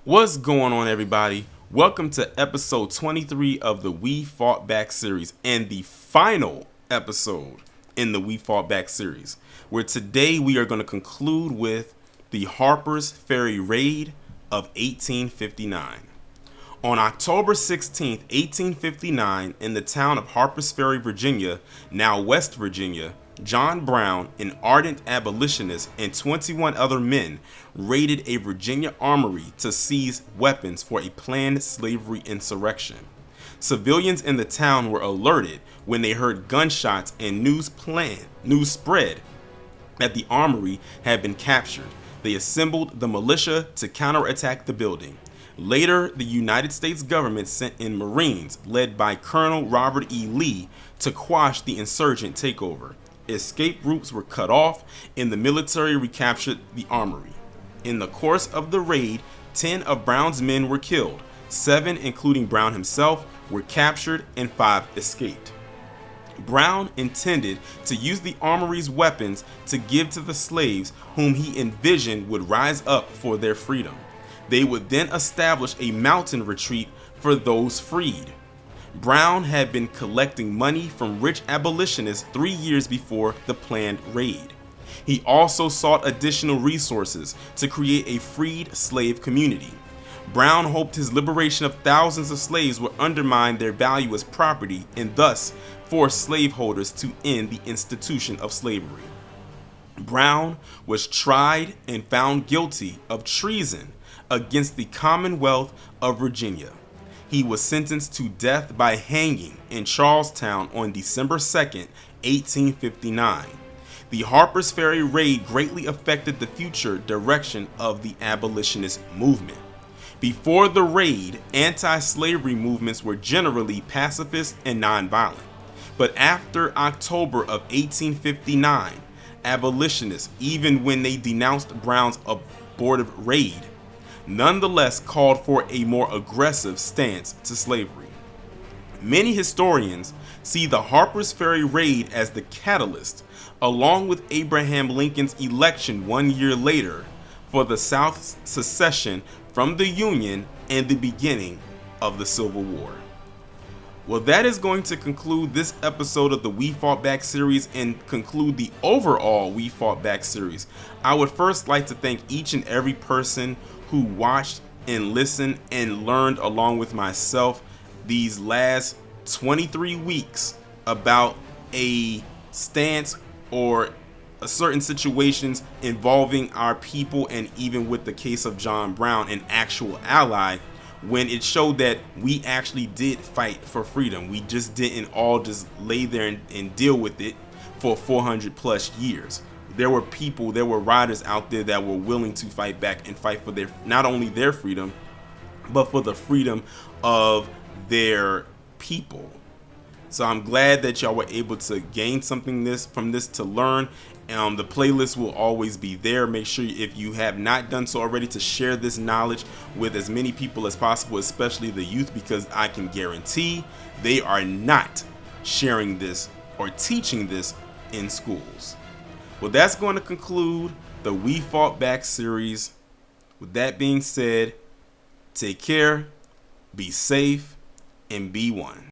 What's going on, everybody? Welcome to episode 23 of the We Fought Back series and the final episode in the We Fought Back series, where today we are going to conclude with the Harpers Ferry raid of 1859. On October 16, 1859, in the town of Harpers Ferry, Virginia, now West Virginia, John Brown, an ardent abolitionist, and 21 other men raided a Virginia armory to seize weapons for a planned slavery insurrection. Civilians in the town were alerted when they heard gunshots and news spread that the armory had been captured. They assembled the militia to counterattack the building. Later, the United States government sent in Marines led by Colonel Robert E. Lee to quash the insurgent takeover. Escape routes were cut off, and the military recaptured the armory. In the course of the raid, 10 of Brown's men were killed, 7, including Brown himself, were captured, and 5 escaped. Brown intended to use the armory's weapons to give to the slaves whom he envisioned would rise up for their freedom. They would then establish a mountain retreat for those freed. Brown had been collecting money from rich abolitionists 3 years before the planned raid. He also sought additional resources to create a freed slave community. Brown hoped his liberation of thousands of slaves would undermine their value as property and thus force slaveholders to end the institution of slavery. Brown was tried and found guilty of treason against the Commonwealth of Virginia. He was sentenced to death by hanging in Charlestown on December 2nd, 1859. The Harpers Ferry raid greatly affected the future direction of the abolitionist movement. Before the raid, anti-slavery movements were generally pacifist and nonviolent. But after October of 1859, abolitionists, even when they denounced Brown's abortive raid, nonetheless called for a more aggressive stance to slavery. Many historians see the Harpers Ferry raid as the catalyst, along with Abraham Lincoln's election 1 year later, for the South's secession from the Union and the beginning of the Civil War. Well, that is going to conclude this episode of the We Fought Back series and conclude the overall We Fought Back series. I would first like to thank each and every person who watched and listened and learned along with myself these last 23 weeks about a stance or certain situations involving our people, and even with the case of John Brown, an actual ally, when it showed that we actually did fight for freedom. We just didn't all just lay there and deal with it for 400 plus years. There were people, there were riders out there that were willing to fight back and fight for their, not only their freedom, but for the freedom of their people. So I'm glad that y'all were able to gain something from this to learn. The playlist will always be there. Make sure, if you have not done so already, to share this knowledge with as many people as possible, especially the youth, because I can guarantee they are not sharing this or teaching this in schools. Well, that's going to conclude the We Fought Back series. With that being said, take care, be safe, and be one.